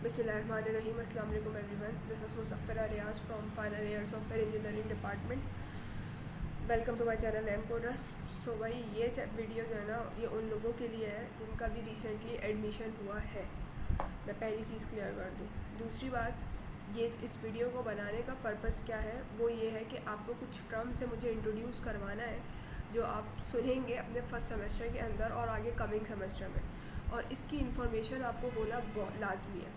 बिस्मिल्लाहिर्रहमानिर्रहीम। अस्सलाम वालेकुम everyone. This is Muzaffar Riyaz from final year software engineering department. Welcome to my channel M coder. So भाई ये video जो है ना, ये उन लोगों के लिए है जिनका भी रिसेंटली एडमिशन हुआ है। मैं पहली चीज़ क्लियर कर दूँ। दूसरी बात, ये इस वीडियो को बनाने का पर्पस क्या है, वो ये है कि आपको कुछ टर्म से मुझे इंट्रोड्यूस करवाना है जो आप सुनेंगे अपने फर्स्ट सेमेस्टर के अंदर और आगे कमिंग सेमेस्टर में, और इसकी इन्फॉर्मेशन आपको होना बहुत लाजमी है।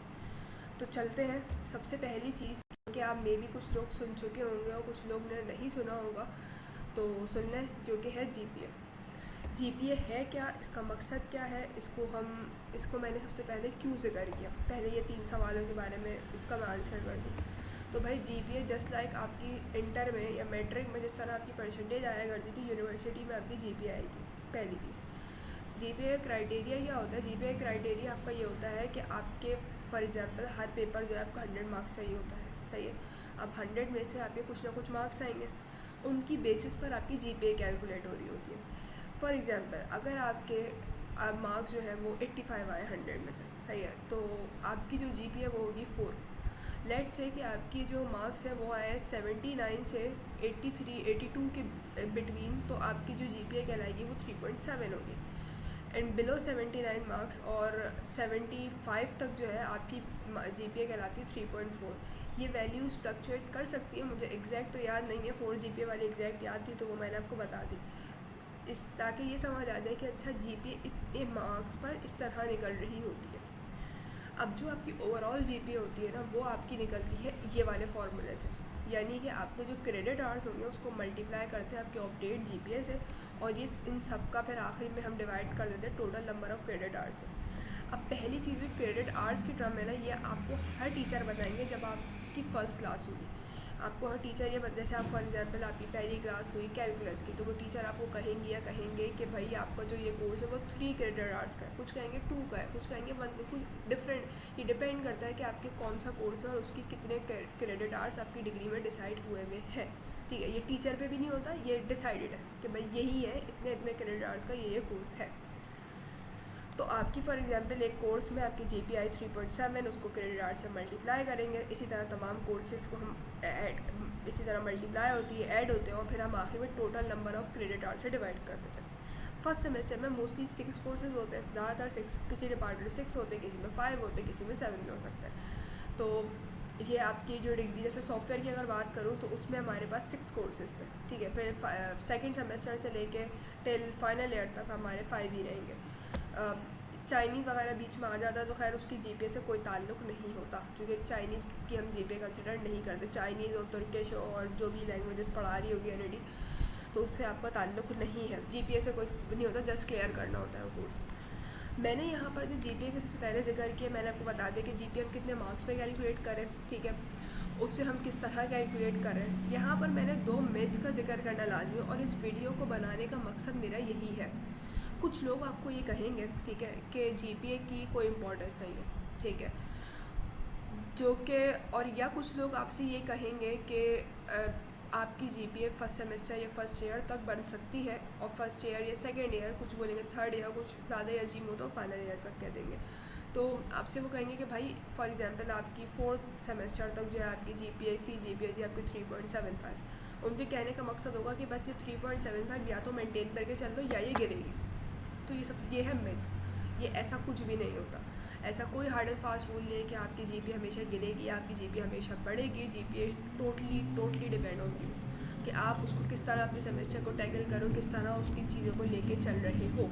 तो चलते हैं। सबसे पहली चीज़ कि आप मे भी कुछ लोग सुन चुके होंगे और कुछ लोग ने नहीं सुना होगा, तो सुन लें, जो कि है जीपीए। जीपीए है क्या, इसका मकसद क्या है, इसको मैंने सबसे पहले क्यों जिक्र किया। पहले ये 3 सवालों के बारे में इसका मैं आंसर कर दूँ। तो भाई जीपीए जस्ट लाइक आपकी इंटर में या मैट्रिक में जिस तरह आपकी परसेंटेज आया करती थी, यूनिवर्सिटी में आपकी जीपीए आएगी। पहली चीज़, जीपीए क्राइटेरिया क्या होता है। जीपीए क्राइटेरिया आपका ये होता है कि आपके फॉर एग्जांपल हर पेपर जो है आपका 100 मार्क्स चाहिए होता है, सही है। अब 100 में से आपके कुछ ना कुछ मार्क्स आएंगे, उनकी बेसिस पर आपकी जीपीए कैलकुलेट हो रही होती है। फॉर एग्जांपल अगर आपके मार्क्स जो है वो 85 आए 100 में से, सही है, तो आपकी जो जीपीए वो होगी 4। लेट्स से कि आपकी जो मार्क्स है वो आए 79 से 83 82 के बिटवीन, तो आपकी जो जीपीए कहलाएगी वो 3.7 होगी। एंड बिलो 79 मार्क्स और 75 तक जो है आपकी जीपीए कहलाती है 3.4। ये वैल्यूज़ फ्लक्चुएट कर सकती है, मुझे एग्जैक्ट तो याद नहीं है। 4 जीपीए वाली एग्जैक्ट याद थी तो वो मैंने आपको बता दी, इस ताकि ये समझ आ जाए कि अच्छा जीपीए इस मार्क्स पर इस तरह निकल रही होती है। अब जो आपकी ओवरऑल जीपीए होती है ना, वो आपकी निकलती है ये वाले फार्मूले से, यानी कि आपको जो क्रेडिट आवर्स होंगे उसको मल्टीप्लाई करते हैं आपके अपडेट जीपीए से, और ये इन सब का फिर आखिर में हम डिवाइड कर देते हैं total number of credit hours से। अब पहली चीज़ जो क्रेडिट आवर्स की टर्म है ना, ये आपको हर टीचर बताएंगे जब आपकी फ़र्स्ट क्लास होगी। आपको हर टीचर ये जैसे आप फॉर एग्जांपल आपकी पहली क्लास हुई कैलकुलस की, तो वो टीचर आपको कहेंगे कि भाई आपका जो ये कोर्स है वो 3 क्रेडिट आवर्स का है, कुछ कहेंगे 2 का है, कुछ कहेंगे 1, कुछ डिफरेंट। ये डिपेंड करता है कि आपके कौन सा कोर्स है और उसकी कितने क्रेडिट आवर्स आपकी डिग्री में डिसाइड हुए हुए हैं। ठीक है, ये टीचर पे भी नहीं होता, ये डिसाइडेड है कि भाई यही है, इतने इतने क्रेडिट आवर्स का ये कोर्स है। तो आपकी फॉर एग्जांपल एक कोर्स में आपकी जीपीआई 3.7, उसको क्रेडिट आवर्स से मल्टीप्लाई करेंगे। इसी तरह तमाम कोर्सेज को हम इसी तरह मल्टीप्लाई होती है, ऐड होते हैं, और फिर हम आखिर में total number of credit hours से डिवाइड कर देते हैं। फर्स्ट सेमेस्टर में मोस्टली 6 कोर्सेज होते हैं, ज़्यादातर 6, किसी डिपार्टमेंट 6 होते हैं, किसी में 5 होते हैं, किसी में 7 में हो सकता है। तो ये आपकी जो डिग्री, जैसे सॉफ्टवेयर की अगर बात करूँ तो उसमें हमारे पास 6 कोर्सेज थे, ठीक है। फिर सेकेंड सेमेस्टर से लेके टिल फाइनल ईयर तक हमारे 5 ही रहेंगे। चाइनीज़ वगैरह बीच में आ जाता है तो खैर उसकी जीपीए से कोई ताल्लुक़ नहीं होता, क्योंकि चाइनीज़ की हम जीपीए कंसिडर नहीं करते। चाइनीज़ और तुर्किश और जो भी लैंग्वेजेस पढ़ा रही होगी ऑलरेडी, तो उससे आपका ताल्लुक़ नहीं है, जीपीए से कोई नहीं होता, जस्ट क्लियर करना होता है वो कोर्स। मैंने यहाँ पर जो जीपीए के सबसे पहले जिक्र किया, मैंने आपको बता दिया कि जीपीए हम कितने मार्क्स पे कैलकुलेट करें, ठीक है, उससे हम किस तरह कैलकुलेट कर रहे हैं। यहाँ पर मैंने 2 मेथड्स का जिक्र करना लाजमी है, और इस वीडियो को बनाने का मकसद मेरा यही है। कुछ लोग आपको ये कहेंगे, ठीक है, कि जीपीए की कोई इम्पोर्टेंस नहीं है, ठीक है, जो कि, और या कुछ लोग आपसे ये कहेंगे कि आपकी जीपीए फर्स्ट सेमेस्टर या फर्स्ट ईयर तक बढ़ सकती है, और फर्स्ट ईयर या सेकेंड ईयर, कुछ बोलेंगे थर्ड ईयर, कुछ ज़्यादा ही अजीम हो तो फाइनल ईयर तक कह देंगे। तो आपसे वो कहेंगे कि भाई फॉर एग्जांपल आपकी 4th सेमेस्टर तक जो है आपकी जीपीए थी आपकी 3.75। उनके कहने का मकसद होगा कि बस ये 3.75 या तो मेंटेन करके चल लो या ये गिरेगी। तो ये है मिथ, ये ऐसा कुछ भी नहीं होता। ऐसा कोई हार्ड एंड फास्ट रूल नहीं है कि आपकी जीपीए हमेशा गिरेगी, आपकी जीपीए हमेशा बढ़ेगी। GPA totally depend on you कि आप उसको किस तरह अपने सेमेस्टर को टैकल करो, किस तरह उसकी चीज़ों को लेके चल रहे हो।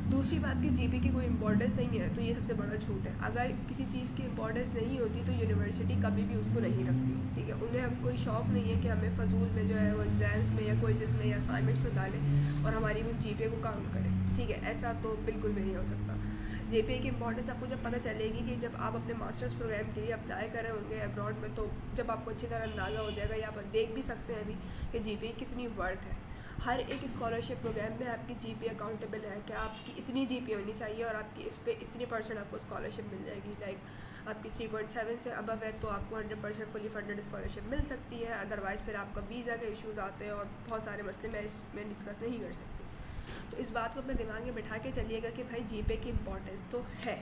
दूसरी बात कि जीपीए की कोई इंपॉर्टेंस नहीं है, तो ये सबसे बड़ा झूठ है। अगर किसी चीज़ की इंपॉर्टेंस नहीं होती तो यूनिवर्सिटी कभी भी उसको नहीं रखती, ठीक है। उन्हें अब कोई शौक़ नहीं है कि हमें फजूल में जो है वो एग्ज़ाम्स में या क्विज़ेस में या असाइनमेंट्स में डालें और हमारी वो जीपीए को काउंट करें, ठीक है। ऐसा तो बिल्कुल भी नहीं हो सकता। जीपीए की इंपॉर्टेंस आपको जब पता चलेगी कि जब आप अपने मास्टर्स प्रोग्राम के लिए अप्लाई कर रहे होंगे अब्रॉड में, तो जब आपको अच्छी तरह अंदाज़ा हो जाएगा, या आप देख भी सकते हैं अभी कि जीपीए कितनी वर्थ है। हर एक स्कॉलरशिप प्रोग्राम में आपकी जीपीए अकाउंटेबल है कि आपकी इतनी जीपीए होनी चाहिए और आपकी इस पर इतनी % आपको स्कॉलरशिप मिल जाएगी। लाइक आपकी 3.7 से अबव है तो आपको 100% फुली फंडेड स्कॉलरशिप मिल सकती है। अदरवाइज़ फिर आपका वीज़ा के इश्यूज़ आते हैं और बहुत सारे मसले मैं इसमें डिस्कस नहीं कर सकती। तो इस बात को अपने दिमाग में बिठा के चलिएगा कि भाई जीपीए की इम्पोर्टेंस तो है,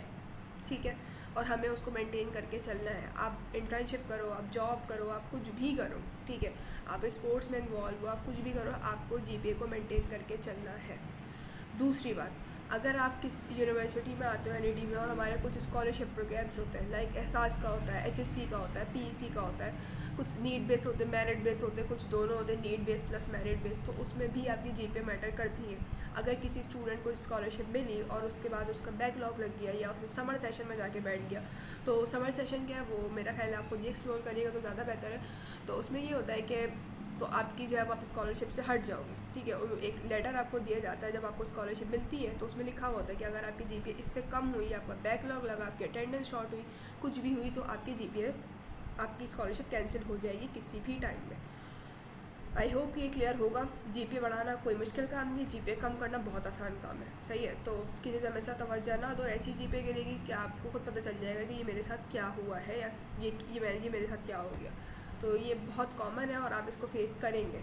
ठीक है, और हमें उसको मेंटेन करके चलना है। आप इंटर्नशिप करो, आप जॉब करो, आप कुछ भी करो, ठीक है, आप स्पोर्ट्स में इन्वॉल्व हो, आप कुछ भी करो, आपको जीपीए को मेंटेन करके चलना है। दूसरी बात, अगर आप किस यूनिवर्सिटी में आते हो एनईडी में और हमारे कुछ स्कॉलरशिप प्रोग्राम्स होते हैं, लाइक एहसास का होता है, एचएससी का होता है, पीईसी का होता है, कुछ नीड बेस होते हैं, मेरिट बेस होते हैं, कुछ दोनों होते हैं, need base plus merit base, तो उसमें भी आपकी जीपीए मैटर करती है। अगर किसी स्टूडेंट को स्कॉलरशिप मिली और उसके बाद उसका बैकलॉग लग गया या उसने समर सेशन में जाके बैठ गया, तो समर सेशन क्या है वो मेरा ख्याल है आप खुद ही एक्सप्लोर करिएगा तो ज़्यादा बेहतर है। तो उसमें ये होता है कि तो आपकी जो है आप स्कॉलरशिप से हट जाओगे, ठीक है। एक लेटर आपको दिया जाता है जब आपको स्कॉलरशिप मिलती है, तो उसमें लिखा हुआ होता है कि अगर आपकी जीपीए इससे कम हुई, आपका बैकलॉग लगा, आपकी अटेंडेंस शॉर्ट हुई, कुछ भी हुई, तो आपकी जीपीए, आपकी स्कॉलरशिप कैंसिल हो जाएगी किसी भी टाइम में। आई होप ये क्लियर होगा। जीपीए बढ़ाना कोई मुश्किल काम नहीं, जीपीए कम करना बहुत आसान काम है, सही है। तो किसी समस्या तवज्जो ना दो, ऐसी जीपीए गिरेगी कि आपको खुद पता चल जाएगा कि ये मेरे साथ क्या हुआ है या ये मेरे साथ क्या हो गया। तो ये बहुत कॉमन है और आप इसको फेस करेंगे।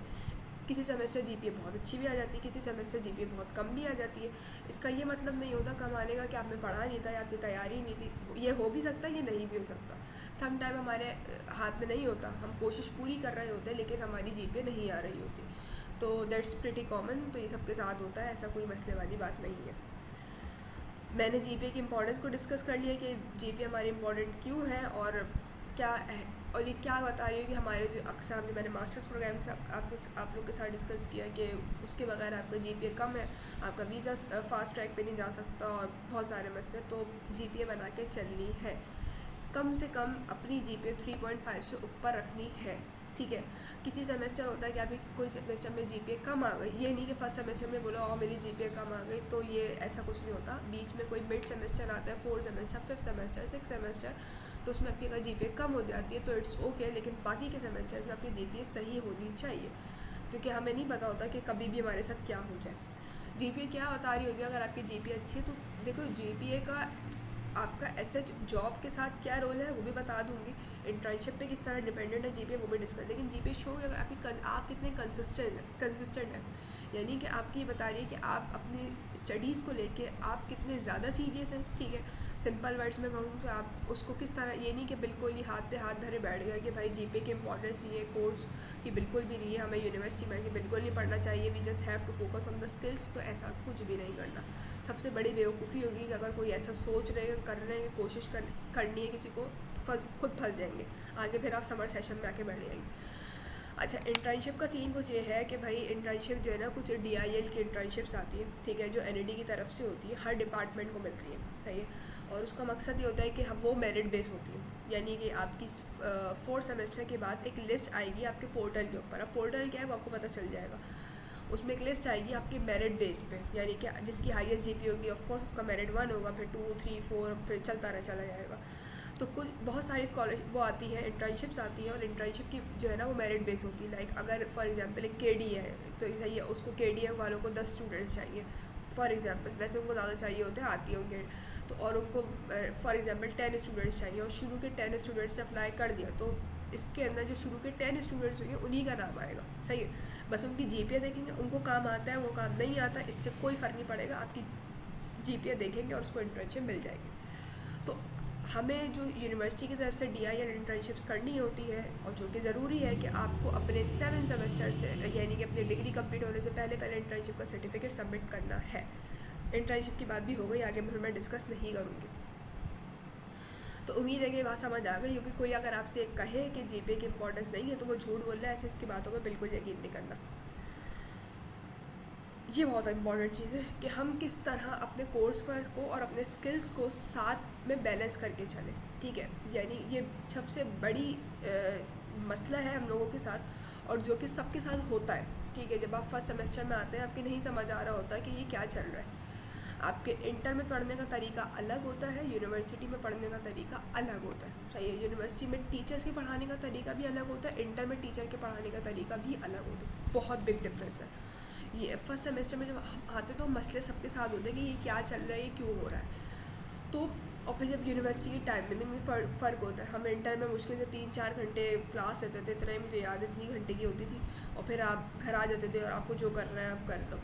किसी सेमेस्टर जीपीए बहुत अच्छी भी आ जाती है, किसी सेमेस्टर जीपीए बहुत कम भी आ जाती है। इसका ये मतलब नहीं होता कम आने का कि आपने पढ़ा नहीं था या आपकी तैयारी नहीं थी। ये हो भी सकता है, ये नहीं भी हो सकता। सम टाइम हमारे हाथ में नहीं होता, हम कोशिश पूरी कर रहे होते हैं लेकिन हमारी जीपीए नहीं आ रही होती। तो दैट्स प्रिटी कॉमन, तो ये सबके साथ होता है, ऐसा कोई मसले वाली बात नहीं है। मैंने जीपीए की इम्पोर्टेंस को डिस्कस कर लिया कि जीपीए हमारी इम्पोर्टेंट क्यों है और क्या है, और ये क्या बता रही है कि हमारे जो अक्सर मैंने मास्टर्स प्रोग्राम से आप लोग के साथ डिस्कस किया कि उसके बगैर आपका जीपीए कम है, आपका वीज़ा फास्ट ट्रैक पे नहीं जा सकता और बहुत सारे मसले। तो जीपीए बना के चलनी है, कम से कम अपनी जीपीए 3.5 से ऊपर रखनी है, ठीक है। किसी सेमेस्टर होता है कि अभी कोई सेमेस्टर में जीपीए कम आ गई, ये नहीं कि फर्स्ट सेमेस्टर में बोला मेरी जीपीए कम आ गई, तो ये ऐसा कुछ नहीं होता। बीच में कोई मिड सेमेस्टर आता है, 4th semester, 5th semester, 6th semester, तो उसमें आपकी अगर जीपीए कम हो जाती है तो इट्स ओके, लेकिन बाकी के सेमेस्टर्स में आपकी जीपीए सही होनी चाहिए, क्योंकि हमें नहीं पता होता कि कभी भी हमारे साथ क्या हो जाए। जीपीए क्या बता रही होगी, अगर आपकी जीपीए अच्छी है तो देखो जीपीए का आपका एसएच जॉब के साथ क्या रोल है वो भी बता दूंगी, इंटर्नशिप पे किस तरह डिपेंडेंट है जीपीए वो भी डिस्कस। लेकिन जीपीए शो अगर आप कितने कंसिस्टेंट हैं, यानी कि आपकी बता रही है कि आप अपनी स्टडीज़ को लेके आप कितने ज़्यादा सीरियस हैं, ठीक है। सिंपल वर्ड्स में कहूँ तो आप उसको किस तरह, ये नहीं कि बिल्कुल ही हाथ पे हाथ धरे बैठ गए कि भाई जीपीए की इंपॉर्टेंस नहीं है, कोर्स की बिल्कुल भी नहीं है, हमें यूनिवर्सिटी में कि बिल्कुल नहीं पढ़ना चाहिए, we just have to focus on the skills. तो ऐसा कुछ भी नहीं करना। सबसे बड़ी बेवकूफ़ी होगी कि अगर कोई ऐसा सोच रहे हैं, कर रहे हैं, कोशिश करनी है किसी को, खुद फंस जाएंगे आगे, फिर आप समर सेशन में आके बैठ जाएंगे। अच्छा, इंटर्नशिप का सीन कुछ ये है कि भाई इंटर्नशिप जो है ना, कुछ DIL की इंटर्नशिप्स आती है, ठीक है, जो NED की तरफ से होती है, हर डिपार्टमेंट को मिलती है, सही है। और उसका मकसद ये होता है कि वो मेरिट बेस होती है, यानी कि आपकी 4th सेमेस्टर के बाद एक लिस्ट आएगी आपके पोर्टल के ऊपर। अब पोर्टल क्या है वो आपको पता चल जाएगा, उसमें एक लिस्ट आएगी आपके मेरिट बेस पे, यानी कि जिसकी हाईएस्ट जीपीए होगी ऑफकोर्स उसका मेरिट 1 होगा, फिर 2, 3, 4 फिर चला जाएगा। तो कुछ बहुत सारी स्कॉलरशिप वो आती है, इंटर्नशिप्स आती हैं, और इंटर्नशिप की जो है ना वो मेरिट बेस होती है। लाइक अगर फॉर एग्जांपल एक KD है तो सही है, उसको KD वालों को 10 स्टूडेंट्स चाहिए फॉर एग्जांपल, वैसे उनको ज़्यादा चाहिए होते हैं, आती है उनके तो, और उनको फॉर एग्जांपल 10 स्टूडेंट्स चाहिए और शुरू के 10 स्टूडेंट्स से अप्लाई कर दिया, तो इसके अंदर जो शुरू के 10 स्टूडेंट्स होंगे उन्हीं का नाम आएगा, सही है। बस उनकी जीपीए देखेंगे, उनको काम आता है वो काम नहीं आता, इससे कोई फ़र्क नहीं पड़ेगा, आपकी जीपीए देखेंगे और उसको इंटर्नशिप मिल जाएगी। तो हमें जो यूनिवर्सिटी की तरफ से DIL इंटर्नशिप्स करनी होती है, और जो कि ज़रूरी है कि आपको अपने 7 सेमेस्टर से, यानी कि अपनी डिग्री कंप्लीट होने से पहले इंटर्नशिप का सर्टिफिकेट सबमिट करना है। इंटर्नशिप की बात भी हो गई, आगे मैं डिस्कस नहीं करूँगी। तो उम्मीद है कि बात समझ आ गई, क्योंकि कोई अगर आपसे कहे कि जीपीए की इंपॉर्टेंस नहीं है तो वो झूठ बोल रहा है, ऐसे उसकी बातों पर बिल्कुल यकीन नहीं करना। ये बहुत इंपॉर्टेंट चीज़ है कि हम किस तरह अपने कोर्स वर्क को और अपने स्किल्स को साथ में बैलेंस करके चलें, ठीक है। यानी ये सबसे बड़ी मसला है हम लोगों के साथ, और जो कि सबके साथ होता है, ठीक है। जब आप फर्स्ट सेमेस्टर में आते हैं आपके नहीं समझ आ रहा होता कि ये क्या चल रहा है। आपके इंटर में पढ़ने का तरीका अलग होता है, यूनिवर्सिटी में पढ़ने का तरीका अलग होता है, सही है। यूनिवर्सिटी में टीचर्स के पढ़ाने का तरीका भी अलग होता है, इंटर में टीचर के पढ़ाने का तरीका भी अलग होता है, बहुत बिग डिफरेंस है। ये फर्स्ट सेमेस्टर में जब हम आते तो मसले सबके साथ होते हैं कि ये क्या चल रहा है, ये क्यों हो रहा है। तो और फिर जब यूनिवर्सिटी की टाइमिंग में फ़र्क होता है, हम इंटर में मुश्किल से 3-4 घंटे क्लास लेते थे, इतना ही मुझे याद है, 3 घंटे की होती थी, और फिर आप घर आ जाते थे और आपको जो करना है आप कर लो।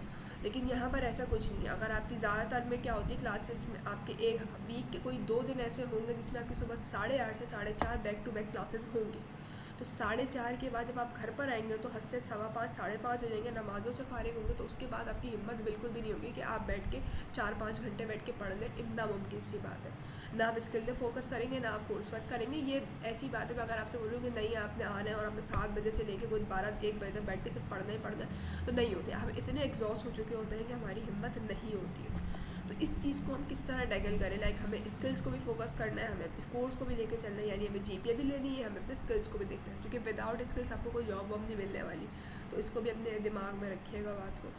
लेकिन यहाँ पर ऐसा कुछ नहीं है। अगर आपकी ज़्यादातर में क्या होती है क्लासेस में, आपके एक वीक के कोई 2 दिन ऐसे होंगे जिसमें आपकी सुबह 8:30 से 4:30 बैक टू बैक क्लासेस होंगी। तो 4:30 के बाद जब आप घर पर आएंगे तो हद से 5:15 5:30 हो जाएंगे, नमाज़ों से फारिग होंगे, तो उसके बाद आपकी हिम्मत बिल्कुल भी नहीं होगी कि आप बैठ के 4-5 घंटे बैठ के पढ़ लें। इतना मुमकिन सी बात है। ना आप स्किल पे फोकस करेंगे, ना आप कोर्स वर्क करेंगे। ये ऐसी बात है, अगर आपसे बोलूँ कि नहीं आपने आना है और आपने 7 बजे से लेकर कोई 12-1 बजे तक बैठ के सिर्फ पढ़ना ही पढ़ना है, तो नहीं होते। हम इतने एग्जॉस्ट हो चुके होते हैं कि हमारी हिम्मत नहीं होती है। तो इस चीज़ को हम किस तरह टैकल करें? लाइक हमें स्किल्स को भी फोकस करना है, हमें इस कोर्स को भी लेके चलना है, यानी हमें जीपीए भी लेनी है, हमें अपने स्किल्स को भी देखना है, क्योंकि विदाउट स्किल्स आपको कोई जॉब वॉब नहीं मिलने वाली। तो इसको भी अपने दिमाग में रखिएगा बात को।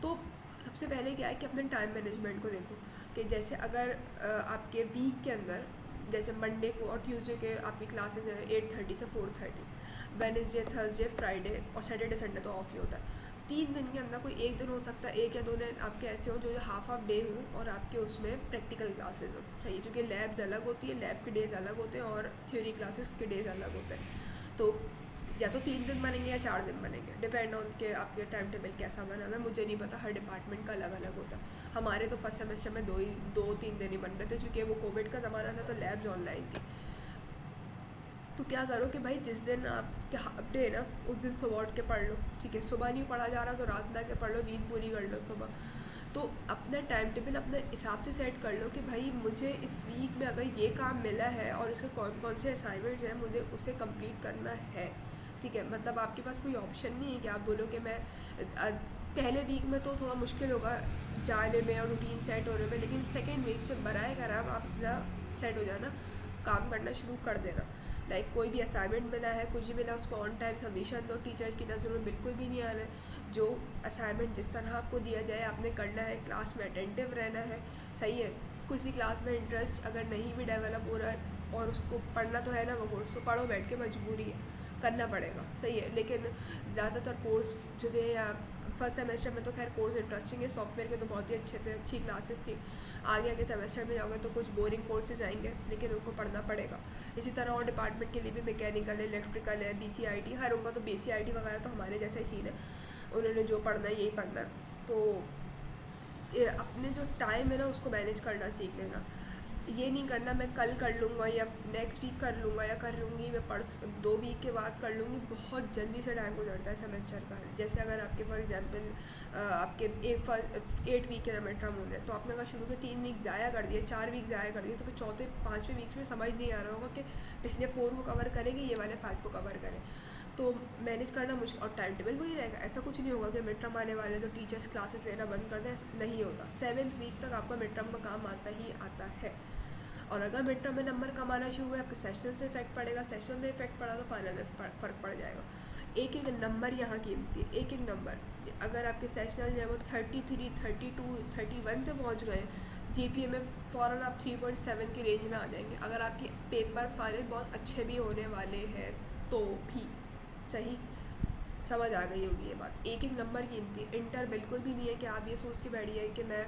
तो सबसे पहले क्या है कि अपने टाइम मैनेजमेंट को देखो, कि जैसे अगर आपके वीक के अंदर, जैसे मंडे को और ट्यूसडे के आपकी क्लासेस है 8:30 से 4:30, वेडनेसडे थर्सडे फ्राइडे और सैटरडे संडे तो ऑफ ही होता है। 3 दिन के अंदर कोई एक दिन हो सकता है, 1 या 2 दिन आपके ऐसे हो जो हाफ डे हो और आपके उसमें प्रैक्टिकल क्लासेस हो, सही है, क्योंकि लैब्स अलग होती है, लैब के डेज़ अलग होते हैं और थ्योरी क्लासेस के डेज़ अलग होते हैं। तो या तो 3 दिन बनेंगे या 4 दिन बनेंगे, डिपेंड ऑन के आपके टाइम टेबल कैसा बना है। मुझे नहीं पता, हर डिपार्टमेंट का अलग अलग होता है। हमारे तो फर्स्ट सेमेस्टर में 2-3 दिन ही बन रहे थे, क्योंकि वो कोविड का ज़माना था तो लैब्स ऑनलाइन थी। तो क्या करो कि भाई जिस दिन आपके हाफ डे है ना, उस दिन सुबह उठ के पढ़ लो, ठीक है। सुबह नहीं पढ़ा जा रहा तो रात में आके पढ़ लो, नींद पूरी कर लो सुबह। तो अपना टाइम टेबल अपने हिसाब से सेट कर लो कि भाई मुझे इस वीक में अगर ये काम मिला है और इसके कौन कौन से असाइनमेंट्स हैं, मुझे उसे कंप्लीट करना है, ठीक है। मतलब आपके पास कोई ऑप्शन नहीं है कि आप बोलो कि मैं पहले वीक में तो थोड़ा मुश्किल होगा जाने में और रूटीन सेट होने में, लेकिन सेकेंड वीक से बराए कराम आप अपना सेट हो जाना, काम करना शुरू कर देना। लाइक कोई भी असाइनमेंट मिला है, कुछ भी मिला, उसको ऑन टाइम सबमिशन दो। टीचर्स की नज़रों में बिल्कुल भी नहीं आना है। जो असाइनमेंट जिस तरह आपको दिया जाए आपने करना है, क्लास में अटेंटिव रहना है, सही है। किसी क्लास में इंटरेस्ट अगर नहीं भी डेवलप हो रहा है और उसको पढ़ना तो है ना, वो कोर्स तो पढ़ो, बैठ के मजबूरी है, करना पड़ेगा, सही है। लेकिन ज़्यादातर कोर्स जो थे, या फर्स्ट सेमेस्टर में तो खैर कोर्स इंटरेस्टिंग है, सॉफ्टवेयर के तो बहुत ही अच्छे थे, अच्छी क्लासेस थी। आगे सेमेस्टर में जाओगे तो कुछ बोरिंग कोर्सेज आएंगे, लेकिन उनको पढ़ना पड़ेगा। इसी तरह और डिपार्टमेंट के लिए भी मैकेनिकल है, इलेक्ट्रिकल है, BCIT, हर उनका तो BCIT वगैरह तो हमारे जैसा ही सीन है, उन्होंने जो पढ़ना है यही पढ़ना है। तो ये अपने जो टाइम है ना उसको मैनेज करना सीख लेना। ये नहीं करना मैं कल कर लूँगा या नेक्स्ट वीक कर लूँगा या कर लूँगी मैं 2 वीक के बाद कर लूँगी। बहुत जल्दी से टाइम गुजरता है सेमेस्टर का। जैसे अगर आपके फॉर एग्जांपल आपके 8 वीक के मिड टर्म हो रहे हैं, तो आपने अगर शुरू के 3 वीक ज़ाया कर दिए, 4 वीक ज़ाया कर दिए, तो फिर चौथे 5वें वीक में समझ नहीं आ रहा होगा कि पिछले 4 को कवर करेंगे, ये वाले 5 को कवर करें। तो मैनेज करना मुश्किल, और टाइम टेबल वही रहेगा। ऐसा कुछ नहीं होगा कि मिड टर्म आने वाले तो टीचर्स क्लासेस लेना बंद कर दें, नहीं होता। 7th वीक तक आपका मिड टर्म का काम आता ही आता है। और अगर मिड टर्म में नंबर कम आना शुरू हुआ, आपके सेशन से इफेक्ट पड़ेगा, सेशन में इफेक्ट पड़ा तो फाइनल में फ़र्क पड़ जाएगा। एक एक नंबर यहाँ कीमती है, एक एक नंबर। अगर आपके सेशनल जो है वो 33, 32, 31 पे पहुँच गए, GPA में फ़ौरन आप 3.7 की रेंज में आ जाएंगे। अगर आपके पेपर फाइनल बहुत अच्छे भी होने वाले हैं तो भी, सही समझ आ गई होगी ये बात। एक एक नंबर कीमती। इंटर बिल्कुल भी नहीं है कि आप ये सोच के बैठिए कि मैं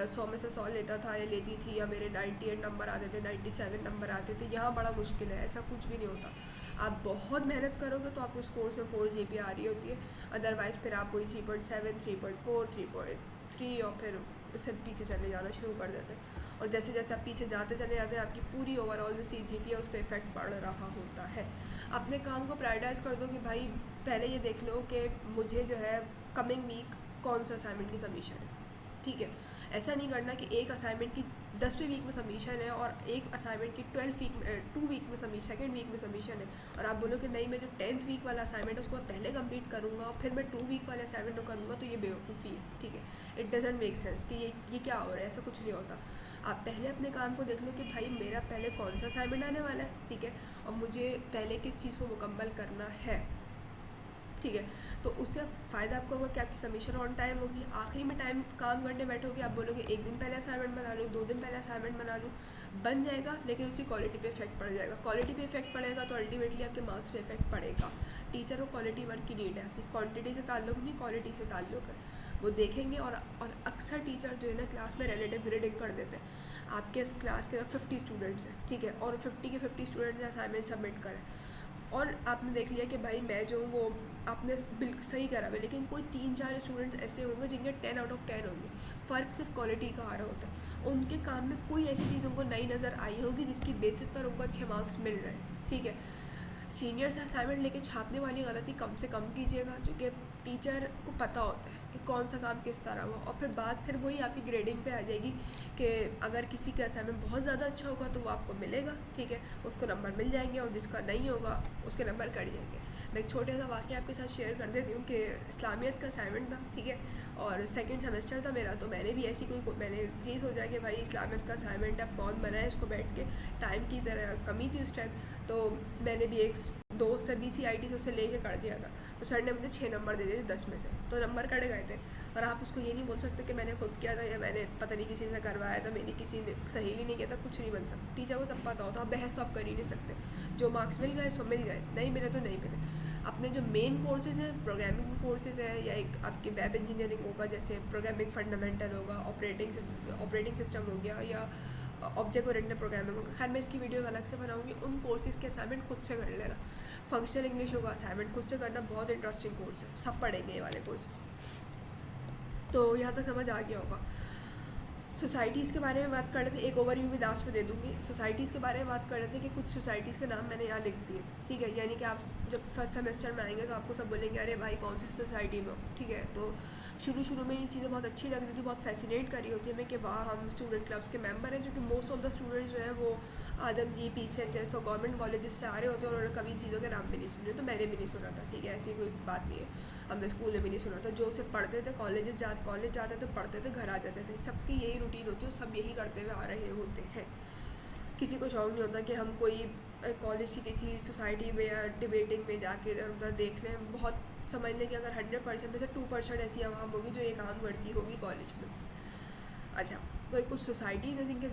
100 में से 100 लेता था या लेती थी, या मेरे 98 नंबर आते थे, 97 नंबर आते थे। यहाँ बड़ा मुश्किल है, ऐसा कुछ भी नहीं होता। आप बहुत मेहनत करोगे तो आपको स्कोर्स में 4 GPA आ रही होती है, अदरवाइज़ फिर आप वही 3.7, 3.4, 3.3 और फिर उससे पीछे चले जाना शुरू कर देते हैं। और जैसे जैसे आप पीछे जाते चले जाते हैं, आपकी पूरी ओवरऑल जो CGPA है उस पर इफेक्ट पड़ रहा होता है। अपने काम को प्रायोरिटाइज़ कर दो कि भाई पहले ये देख लो कि मुझे जो है कमिंग वीक कौन सा असाइनमेंट की सबमिशन है, ठीक है। ऐसा नहीं करना कि एक असाइनमेंट की 10वें वीक में सबमिशन है और एक असाइनमेंट की 2 वीक में सबमिशन, 2nd वीक में सबमिशन है, और आप बोलो कि नहीं मैं जो 10th वीक वाला असाइनमेंट है उसको पहले कंप्लीट करूँगा और फिर मैं 2 वीक वाले असाइनमेंट को करूँगा, तो ये बेवकूफ़ी है, ठीक है। इट डजेंट मेक सेंस कि ये क्या हो रहा है, ऐसा कुछ नहीं होता। आप पहले अपने काम को देख लो कि भाई मेरा पहले कौन सा असाइनमेंट आने वाला है, ठीक है, और मुझे पहले किस चीज़ को मुकम्मल करना है, ठीक है। तो उससे फ़ायदा आपको होगा कि आपकी सबमिशन ऑन टाइम होगी। आखिरी में टाइम काम करने बैठोगे, आप बोलोगे 1 दिन पहले असाइनमेंट बना लूँ, 2 दिन पहले असाइनमेंट बना लूँ, बन जाएगा, लेकिन उसकी क्वालिटी पे इफेक्ट पड़ जाएगा। क्वालिटी पे इफेक्ट पड़ेगा तो अल्टीमेटली आपके मार्क्स पे इफेक्ट पड़ेगा। टीचर को क्वालिटी वर्क की नीड है, आपकी क्वांटिटी से ताल्लुक़ नहीं, क्वालिटी से ताल्लुक़ है। वो देखेंगे, और अक्सर टीचर जो है ना क्लास में रिलेटिव ग्रेडिंग कर देते हैं। आपके क्लास के 50 स्टूडेंट्स हैं, ठीक है, और 50 के 50 स्टूडेंट्स ने असाइनमेंट सबमिट करें, और आपने देख लिया कि भाई मैं जो हूँ वो आपने बिल्कुल सही करा हुआ, लेकिन कोई 3-4 स्टूडेंट ऐसे होंगे जिनके 10 आउट ऑफ 10 होंगे। फ़र्क सिर्फ क्वालिटी का आ रहा होता है। उनके काम में कोई ऐसी चीज़ उनको नई नज़र आई होगी जिसकी बेसिस पर उनको अच्छे मार्क्स मिल रहे हैं, ठीक है। सीनियर से असाइनमेंट लेके छापने वाली गलती कम से कम कीजिएगा, क्योंकि टीचर को पता होता है कि कौन सा काम किस तरह हुआ। और फिर बात फिर वही आपकी ग्रेडिंग पे आ जाएगी कि अगर किसी का असाइनमेंट बहुत ज़्यादा अच्छा होगा तो वो आपको मिलेगा, ठीक है, उसको नंबर मिल जाएंगे, और जिसका नहीं होगा उसके नंबर कट जाएंगे। मैं एक छोटा सा वाक़या आपके साथ शेयर कर देती हूँ कि इस्लामियत का असाइनमेंट था, ठीक है, और सेकंड सेमेस्टर था मेरा। तो मैंने भी ऐसी मैंने ये सोचा कि भाई इस्लामियत का असाइनमेंट अब कौन बनाए इसको बैठ के, टाइम की ज़रा कमी थी उस टाइम। तो मैंने भी एक दोस्त है BCIT से, उसे लेके कर दिया था। तो सर ने मुझे 6 नंबर दे दिए थे 10 में से, तो नंबर कट गए थे। और आप उसको ये नहीं बोल सकते कि मैंने खुद किया था या मैंने पता नहीं किसी से करवाया था, मेरी किसी ने सहेली नहीं किया था, कुछ नहीं बन सकता। टीचर को सब पता होता, आप बहस तो आप कर ही नहीं सकते। जो मार्क्स मिल गए सो मिल गए, नहीं मिले तो नहीं मिले। अपने जो मेन कोर्सेज़ हैं, प्रोग्रामिंग कोर्सेज़ हैं, या एक आपकी वेब इंजीनियरिंग होगा, जैसे प्रोग्रामिंग फंडामेंटल होगा, ऑपरेटिंग सिस्टम हो गया, या ऑब्जेक्ट ओरिएंटेड प्रोग्रामिंग होगा। खैर मैं इसकी वीडियो अलग से बनाऊंगी। उन कोर्सेज़ के असाइनमेंट खुद से कर लेना। फंक्शनल इंग्लिश होगा, असाइनमेंट खुद से करना, बहुत इंटरेस्टिंग कोर्स है, सब पढ़ेंगे ये वाले कोर्सेज। तो यहाँ तक समझ आ गया होगा। सोसाइटीज़ के बारे में बात कर लेते हैं, एक ओवरव्यू भी लास्ट में दे दूँगी। सोसाइटीज़ के बारे में बात कर लेते हैं कि कुछ सोसाइटीज़ के नाम मैंने यहाँ लिख दिए, ठीक है। यानी कि आप जब फर्स्ट सेमेस्टर में आएंगे तो आपको सब बोलेंगे अरे भाई कौन सी सोसाइटी में हो, ठीक है। तो शुरू में ये चीज़ें बहुत अच्छी लग रही थी, बहुत फैसिनेट कर रही होती है हमें कि वाह हम स्टूडेंट क्लब्स के मेंबर हैं, जो कि मोस्ट ऑफ द स्टूडेंट्स जो है वो आदमजी, PCHS और गवर्नमेंट कॉलेजेस से आ रहे होते हैं, और उन्होंने कभी इन चीज़ों के नाम भी नहीं सुने। तो मैंने भी नहीं सुना था, ठीक है, ऐसी कोई बात नहीं है। हमने स्कूल में भी नहीं सुना था। जो सिर्फ पढ़ते थे, कॉलेज जाते थे, पढ़ते थे, घर आ जाते थे, सबकी यही रूटीन होती है, सब यही करते हुए आ रहे होते हैं। किसी को शौक नहीं होता कि हम कोई कॉलेज की किसी सोसाइटी में या डिबेटिंग में जाके इधर उधर देख लें। बहुत समझ लें कि अगर 100% में से 2% ऐसी आवाम होगी जो ये काम करती होगी कॉलेज में। अच्छा, कोई कुछ सोसाइटीज़ हैं जिनके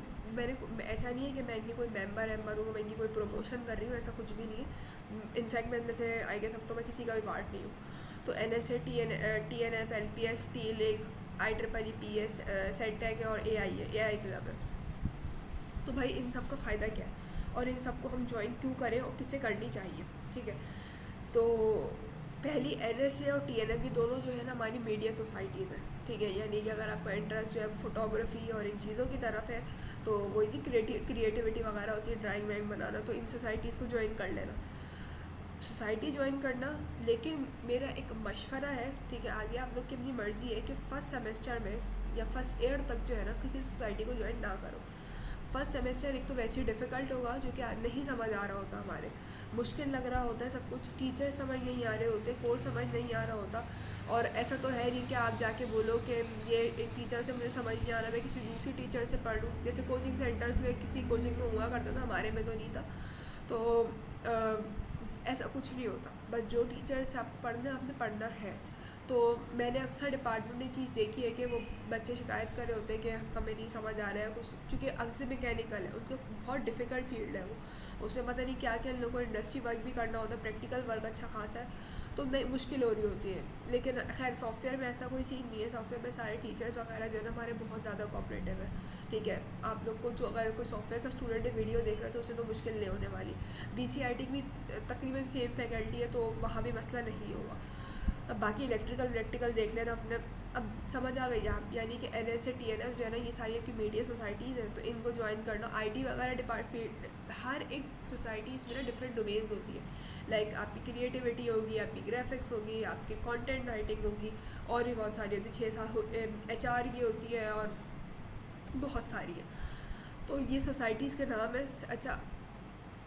ऐसा नहीं है कि मैं इनकी कोई मेंबर हूँ, मैं इनकी कोई प्रमोशन कर रही हूँ, ऐसा कुछ भी नहीं है। इनफैक्ट मैं इनमें से आई गेस अब तो मैं किसी का भी पार्ट नहीं हूँ। तो NSA, TNF, LPS, TLIC, IEEE, PS, सेटटेक और AI क्लब है। तो भाई इन सब का फ़ायदा क्या है और इन सबको हम ज्वाइन क्यों करें और किसे करनी चाहिए, ठीक है। तो पहली NSA और TNF की दोनों जो है ना हमारी मीडिया सोसाइटीज़ हैं, ठीक है। यानी कि अगर आपका इंटरेस्ट जो है फोटोग्राफी और इन चीज़ों की तरफ है तो वही की क्रिएटिविटी वगैरह होती है, ड्राइंग वाइंग बनाना, तो इन सोसाइटीज़ को ज्वाइन कर लेना, सोसाइटी ज्वाइन करना। लेकिन मेरा एक मशवरा है, ठीक है, आगे आप लोग की अपनी मर्ज़ी है कि फ़र्स्ट सेमेस्टर में या फर्स्ट ईयर तक जो है ना किसी सोसाइटी को ज्वाइन ना करो। फर्स्ट सेमेस्टर एक तो वैसे ही डिफ़िकल्ट होगा, जो कि नहीं समझ आ रहा होता, हमारे मुश्किल लग रहा होता है सब कुछ, टीचर समझ नहीं आ रहे होते, कोर्स समझ नहीं आ रहा होता। और ऐसा तो है नहीं कि आप जाके बोलो कि ये एक टीचर से मुझे समझ नहीं आ रहा, मैं किसी दूसरी टीचर से पढ़ लूँ। जैसे कोचिंग सेंटर्स में किसी कोचिंग में हुआ करता था, हमारे में तो नहीं था। तो ऐसा कुछ नहीं होता, बस जो टीचर से आपको पढ़ना है आपने पढ़ना है। तो मैंने अक्सर डिपार्टमेंट में चीज़ देखी है कि वो बच्चे शिकायत कर रहे होते हैं कि हमें नहीं समझ आ रहा है कुछ, क्योंकि अक्सर मैकेनिकल है, उनको बहुत डिफ़िकल्ट फील्ड है वो, उसमें पता नहीं क्या क्या इन लोगों को इंडस्ट्री वर्क भी करना होता है, प्रैक्टिकल वर्क अच्छा खासा है, तो नई मुश्किल हो रही होती है। लेकिन खैर सॉफ्टवेयर में ऐसा कोई सीन नहीं है, सॉफ्टवेयर में सारे टीचर्स वगैरह जो है ना हमारे बहुत ज़्यादा कोऑपरेटिव है, ठीक है। आप लोग को जो अगर कोई सॉफ्टवेयर का स्टूडेंट वीडियो देख रहा है तो उसे तो मुश्किल नहीं होने वाली। BCIT भी तकरीबन सेम फैकल्टी है, तो वहाँ भी मसला नहीं होगा। अब बाकी इलेक्ट्रिकल देख लेना अपने, अब समझ आ गई आप, यानी कि NSA TNF जो है ना ये सारी आपकी मीडिया सोसाइटीज़ हैं, तो इनको ज्वाइन करना। IT वगैरह डिपार्टमेंट, हर एक सोसाइटीज़ में ना डिफरेंट डोमेन्स होती है। लाइक आपकी क्रिएटिविटी होगी, आपकी ग्राफिक्स होगी, आपकी कंटेंट राइटिंग होगी, और भी बहुत सारी होती है, 6-7 HR की होती है, और बहुत सारी है। तो ये सोसाइटीज़ के नाम है। अच्छा,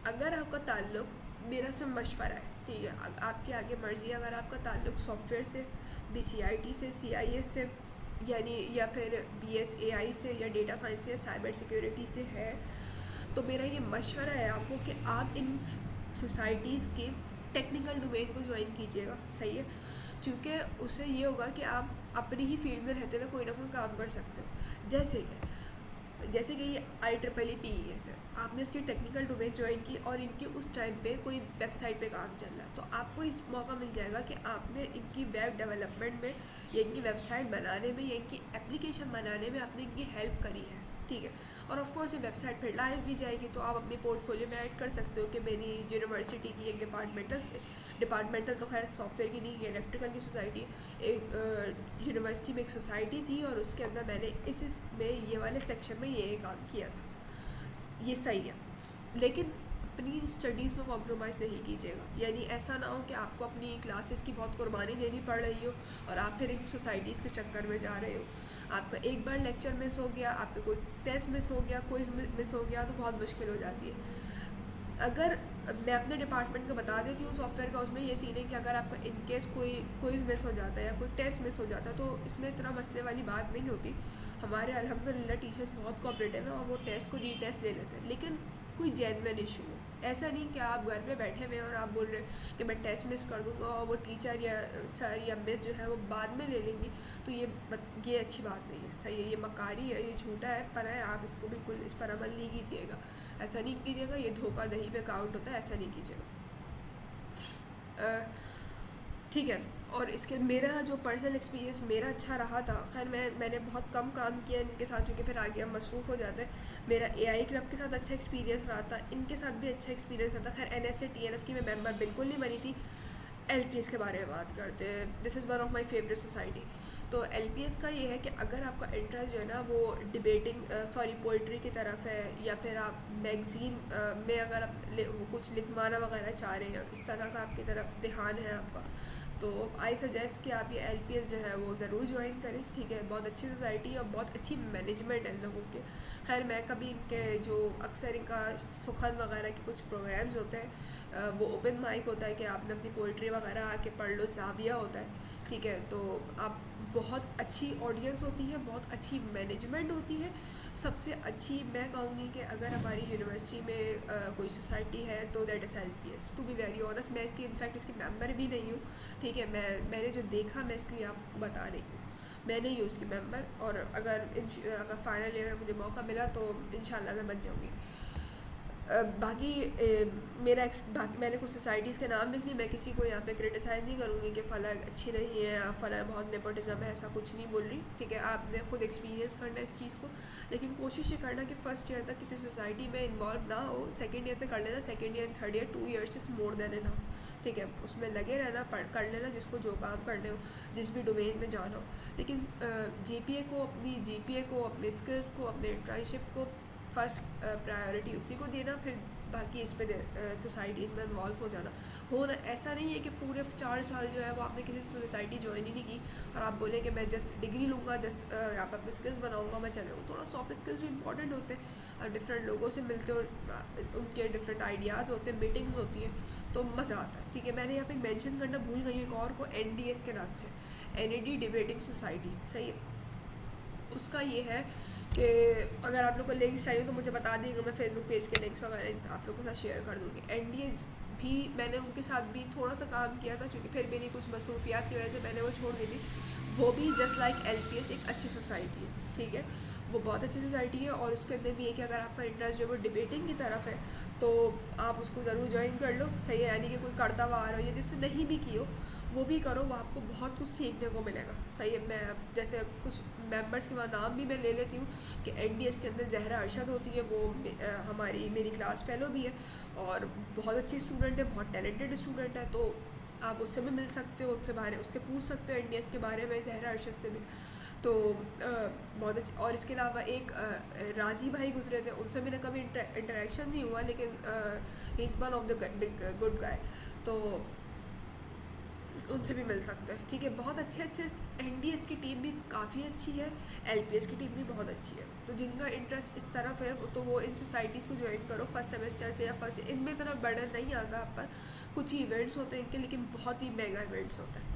अगर आपका ताल्लुक़, मेरा से मशवरा है, ठीक है, आपकी आगे मर्ज़ी है, अगर आपका ताल्लुक़ सॉफ्टवेयर से, BCIT से, CIS से, यानी या फिर BSAI से, या डेटा साइंस से, साइबर सिक्योरिटी से है, तो मेरा ये मशवरा है आपको कि आप इन सोसाइटीज़ के टेक्निकल डोमेन को ज्वाइन कीजिएगा, सही है, क्योंकि उससे ये होगा कि आप अपनी ही फील्ड में रहते हुए कोई ना कोई काम कर सकते हो। जैसे कि ये IEEE PES है, आपने इसकी टेक्निकल डोमेन ज्वाइन की और इनकी उस टाइम पे कोई वेबसाइट पे काम चल रहा है, तो आपको इस मौका मिल जाएगा कि आपने इनकी वेब डेवलपमेंट में या इनकी वेबसाइट बनाने में या इनकी एप्लीकेशन बनाने में आपने इनकी हेल्प करी है, ठीक है। और ऑफ कोर्स ये वेबसाइट फिर लाइव भी जाएगी, तो आप अपनी पोर्टफोलियो में ऐड कर सकते हो कि मेरी यूनिवर्सिटी की एक डिपार्टमेंटल तो खैर सॉफ्टवेयर की नहीं, इलेक्ट्रिकल की सोसाइटी, एक यूनिवर्सिटी में एक सोसाइटी थी और उसके अंदर मैंने इसमें ये वाले सेक्शन में ये काम किया था। ये सही है, लेकिन अपनी स्टडीज़ में कॉम्प्रोमाइज़ नहीं कीजिएगा। यानी ऐसा ना हो कि आपको अपनी क्लासेस की बहुत कुर्बानी देनी पड़ रही हो और आप फिर इन सोसाइटीज़ के चक्कर में जा रहे हो। आपका एक बार लेक्चर मिस हो गया, आपका कोई टेस्ट मिस हो गया, क्विज़ मिस हो गया, तो बहुत मुश्किल हो जाती है। अगर मैं अपने डिपार्टमेंट को बता देती हूँ सॉफ्टवेयर का, उसमें ये सीन है कि अगर आपका इनकेस कोई क्विज़ मिस हो जाता है या कोई टेस्ट मिस हो जाता है तो इसमें इतना मसले वाली बात नहीं होती। हमारे अल्हम्दुलिल्लाह टीचर्स बहुत कोऑपरेटिव हैं और वो टेस्ट को रीटेस्ट ले लेते हैं। लेकिन कोई जेन्युइन इशू हो, ऐसा नहीं कि आप घर पे बैठे हुए और आप बोल रहे हैं कि मैं टेस्ट मिस कर दूंगा और वो टीचर या सर या मिस जो है वो बाद में ले लेंगी, तो ये अच्छी बात नहीं है। सही है, ये मकारी है, ये झूठा है, पर है आप इसको बिल्कुल इस पर अमल नहीं कीजिएगा, ऐसा नहीं कीजिएगा। ये धोखाधड़ी पे काउंट होता है, ऐसा नहीं कीजिएगा, ठीक है। और इसके मेरा जो पर्सनल एक्सपीरियंस मेरा अच्छा रहा था। खैर मैंने बहुत कम काम किया इनके साथ, क्योंकि फिर आगे हम मसरूफ़ हो जाते हैं। मेरा एआई क्लब के साथ अच्छा एक्सपीरियंस रहा था, इनके साथ भी अच्छा एक्सपीरियंस रहा था। खैर एनएसए टीएनएफ की मैं मेंबर बिल्कुल नहीं बनी थी। एलपीएस के बारे में बात करते हैं, this is one of my favourite society. तो एलपीएस का ये है कि अगर आपका इंटरेस्ट जो है ना वो पोइट्री की तरफ है, या फिर आप मैगज़ीन में अगर आप कुछ लिखवाना वगैरह चाह रहे हैं, इस तरह का आपकी तरफ ध्यान है आपका, तो आई सजेस्ट कि आप ये एलपीएस जो है वो ज़रूर ज्वाइन करें, ठीक है। बहुत अच्छी सोसाइटी है और बहुत अच्छी मैनेजमेंट है लोगों के। खैर मैं कभी इनके जो अक्सर इनका सुखद वगैरह के कुछ प्रोग्राम्स होते हैं, वो ओपन माइक होता है कि आपने अपनी पोइट्री वगैरह आके पढ़ लो, जाविया होता है, ठीक है। तो आप बहुत अच्छी ऑडियंस होती है, बहुत अच्छी मैनेजमेंट होती है। सबसे अच्छी मैं कहूँगी कि अगर हमारी यूनिवर्सिटी में कोई सोसाइटी है तो that is LPS, to be very honest. मैं इसकी इनफैक्ट इसकी मेंबर भी नहीं हूँ, ठीक है। मैंने जो देखा मैं इसलिए आपको बता रही हूँ, मैं नहीं हूँ उसकी मेंबर। और अगर फाइनल ईयर में मुझे मौका मिला तो इंशाल्लाह मैं बन जाऊँगी। बाकी मैंने कुछ सोसाइटीज़ के नाम लिख लिए। मैं किसी को यहाँ पे क्रिटिसाइज़ नहीं करूँगी कि फ़ला अच्छी नहीं है या फ़ला बहुत नेपोटिज़म है, ऐसा कुछ नहीं बोल रही, ठीक है। आपने खुद एक्सपीरियंस करना है इस चीज़ को, लेकिन कोशिश ये करना कि फ़र्स्ट ईयर तक किसी सोसाइटी में इन्वॉल्व ना हो। सेकेंड ईयर से कर लेना, second year third year 2 years is more than enough, ठीक है। उसमें लगे रहना, कर लेना जिसको जो काम करने हो, जिस भी डोमेन में जाना हो। लेकिन जीपीए को, अपने स्किल्स को, अपने इंटर्नशिप को फर्स्ट प्रायोरिटी उसी को देना, फिर बाकी इस पे सोसाइटीज़ में इन्वॉल्व हो जाना। ऐसा नहीं है कि पूरे 4 साल जो है वो आपने किसी सोसाइटी ज्वाइन ही नहीं की और आप बोलें कि मैं जस्ट डिग्री लूँगा, जस्ट यहाँ पर अपने स्किल्स बनाऊँगा, मैं चले थोड़ा सॉफ्ट स्किल्स भी इंपॉर्टेंट होते हैं और डिफरेंट लोगों से मिलते हो, उनके डिफरेंट आइडियाज़ होते हैं, मीटिंग्स होती हैं, तो मज़ा आता है, ठीक है। मैंने यहाँ पे मेंशन करना भूल गई एक और को, एनडीएस के नाम से, एनएडी डिबेटिंग सोसाइटी, सही है। उसका ये है कि अगर आप लोग को लिंक्स चाहिए तो मुझे बता दीजिएगा, मैं फेसबुक पेज के लिंक्स वगैरह आप लोगों के साथ शेयर कर दूँगी। एनडीएस भी मैंने उनके साथ भी थोड़ा सा काम किया था, क्योंकि फिर मेरी कुछ मसरूफियात की वजह से मैंने वो छोड़ दी थी। वो भी जस्ट लाइक एलपीएस एक अच्छी सोसाइटी है, ठीक है। वो बहुत अच्छी सोसाइटी है और उसके अंदर भी है कि अगर आपका इंटरेस्ट जो है वो डिबेटिंग की तरफ है तो आप उसको ज़रूर ज्वाइन कर लो, सही है। यानी कि कोई करता हुआ आ रहा हो या जिससे नहीं भी की हो वो भी करो, वो आपको बहुत कुछ सीखने को मिलेगा, सही है। मैं जैसे कुछ मेंबर्स के वहाँ नाम भी मैं ले लेती हूँ कि एनडीएस के अंदर जहरा अरशद होती है, वो मेरी क्लास फेलो भी है और बहुत अच्छी स्टूडेंट है, बहुत टैलेंटेड स्टूडेंट है। तो आप उससे भी मिल सकते हो, उससे पूछ सकते हो एनडीएस के बारे में, जहरा अरशद से भी। तो बहुत अच्छी। और इसके अलावा एक राजी भाई गुजरे थे, उनसे मेरा कभी इंटरेक्शन नहीं हुआ, लेकिन he is one of the good guy, तो उनसे भी मिल सकते हैं, ठीक है। बहुत अच्छे एनडीएस की टीम भी काफ़ी अच्छी है, एलपीएस की टीम भी बहुत अच्छी है। तो जिनका इंटरेस्ट इस तरफ है तो वो इन सोसाइटीज़ को ज्वाइन करो फर्स्ट सेमेस्टर से, या फर्स्ट इनमें इतना बर्डन नहीं आता आप पर। कुछ ही इवेंट्स होते हैं इनके, लेकिन बहुत ही मेगा इवेंट्स होते हैं।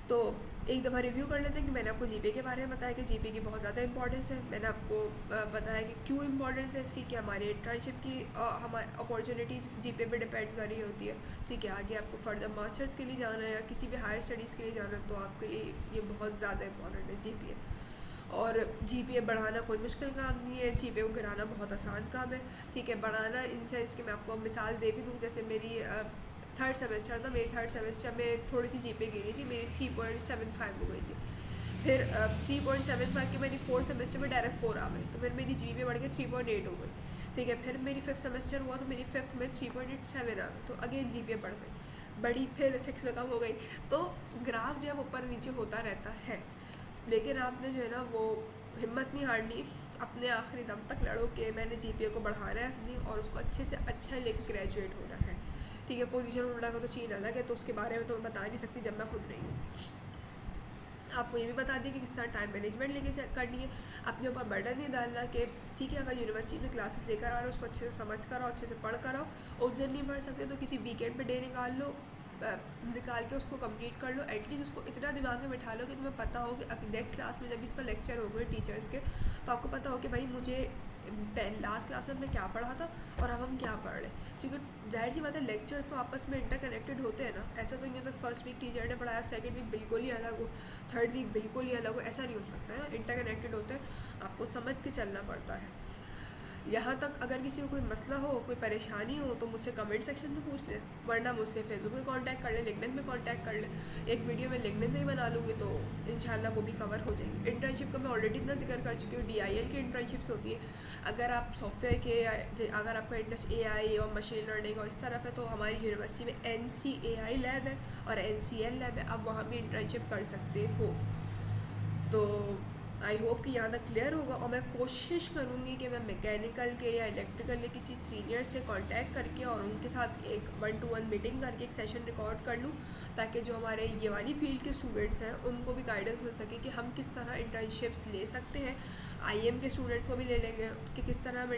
तो एक दफ़ा रिव्यू कर लेते हैं कि मैंने आपको जीपीए के बारे में बताया कि जीपीए की बहुत ज़्यादा इंपॉर्टेंस है। मैंने आपको बताया कि क्यों इंपॉर्टेंस है इसकी, कि हमारी इंटर्नशिप की हमारी अपॉर्चुनिटीज़ जीपीए पे डिपेंड कर रही होती है, ठीक है। आगे आपको फर्दर मास्टर्स के लिए जाना है या किसी भी हायर स्टडीज़ के लिए जाना है तो आपके लिए ये बहुत ज़्यादा इंपॉर्टेंट है जीपीए। और जीपीए बढ़ाना कोई मुश्किल काम नहीं है, जीपीए को गिराना बहुत आसान काम है, ठीक है। बढ़ाना इन सेंस कि मैं आपको मिसाल दे भी दूँ, जैसे मेरी थर्ड सेमेस्टर था, मेरी थर्ड सेमेस्टर में थोड़ी सी जीपीए गिरी थी, मेरी 3.75 हो गई थी, फिर 3.75 की मेरी 4th सेमेस्टर में डायरेक्ट 4 आ गई, तो फिर मेरी GPA बढ़ के 3.8 हो गई। ठीक है, फिर मेरी 5th सेमेस्टर हुआ तो मेरी 5th में 3.87 आ गई, तो अगेन GPA बढ़ गई, बड़ी, फिर 6 में कम हो गई। तो ग्राफ जो है वो ऊपर नीचे होता रहता है, लेकिन आपने जो है ना वो हिम्मत नहीं हारनी, अपने आखिरी दम तक लड़ो कि मैंने GPA को बढ़ाना है अपनी, और उसको अच्छे से अच्छा लेके ग्रेजुएट होना है। ठीक है, पोजीशन होल्डर का तो सीन अलग है, तो उसके बारे में तो मैं बता नहीं सकती जब मैं खुद नहीं हूँ। आपको ये भी बता दिया कि किस तरह टाइम मैनेजमेंट लेके करनी है, अपने ऊपर बर्डन नहीं डालना कि ठीक है अगर यूनिवर्सिटी में क्लासेस लेकर आ रहे हो उसको अच्छे से समझ कर आओ, अच्छे से पढ़ कर आओ। उस दिन नहीं पढ़ सकते तो किसी वीकेंड पे डे निकाल लो, निकाल के उसको कंप्लीट कर लो। एटलीस्ट उसको इतना दिमाग में बिठा लो कि तुम्हें पता हो कि अब नेक्स्ट क्लास में जब इसका लेक्चर हो गए टीचर्स के, तो आपको पता हो कि भाई मुझे लास्ट क्लास में हमने क्या पढ़ा था और अब हम क्या पढ़ रहे हैं। क्योंकि जाहिर सी बात है लेक्चर्स तो आपस में इंटरकनेक्टेड होते हैं ना, ऐसा तो नहीं होता फर्स्ट वीक टीचर ने पढ़ाया सेकंड वीक बिल्कुल ही अलग हो, थर्ड वीक बिल्कुल ही अलग हो, ऐसा नहीं हो सकता है ना, इंटरकनेक्टेड होते हैं, आपको समझ के चलना पड़ता है। यहाँ तक अगर किसी को कोई मसला हो, कोई परेशानी हो तो मुझसे कमेंट सेक्शन में पूछ लें, वरना मुझसे फेसबुक में कांटेक्ट कर लें, लिंक्डइन में कांटेक्ट कर लें। एक वीडियो में लिंक्डइन से ही बना लूँगी तो इंशाल्लाह वो भी कवर हो जाएगी। इंटर्नशिप का मैं ऑलरेडी इतना जिक्र कर चुकी हूँ, DIL की इंटर्नशिप्स होती है। अगर आप सॉफ्टवेयर के, अगर आपका इंटरेस्ट AI और मशीन लर्निंग और इस तरफ है तो हमारी यूनिवर्सिटी में NCAI लैब है और NCL लैब है, आप वहाँ भी इंटर्नशिप कर सकते हो। तो आई होप कि यहाँ तक क्लियर होगा, और मैं कोशिश करूँगी कि मैं मैकेनिकल के या इलेक्ट्रिकल के किसी सीनियर से कांटेक्ट करके और उनके साथ एक 1-to-1 मीटिंग करके एक सेशन रिकॉर्ड कर लूँ, ताकि जो हमारे ये वाली फील्ड के स्टूडेंट्स हैं उनको भी गाइडेंस मिल सके कि हम किस तरह इंटर्नशिप्स ले सकते हैं। IM के स्टूडेंट्स को भी ले लेंगे कि किस तरह हम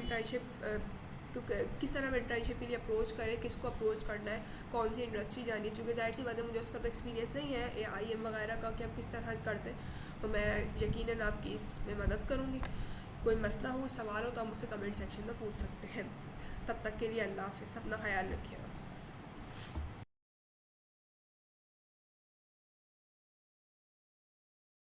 किस तरह हम इंटर्नशिप के लिए अप्रोच करें, किसको अप्रोच करना है, कौन सी इंडस्ट्री जानी है। क्योंकि जाहिर सी बात है मुझे उसका तो एक्सपीरियंस नहीं है IM वगैरह का कि हम किस तरह करते हैं, तो मैं यकीनन आपकी इसमें मदद करूँगी। कोई मसला हो, सवाल हो तो आप मुझसे कमेंट सेक्शन में पूछ सकते हैं। तब तक के लिए अल्लाह हाफ़िज़, अपना ख्याल रखिएगा।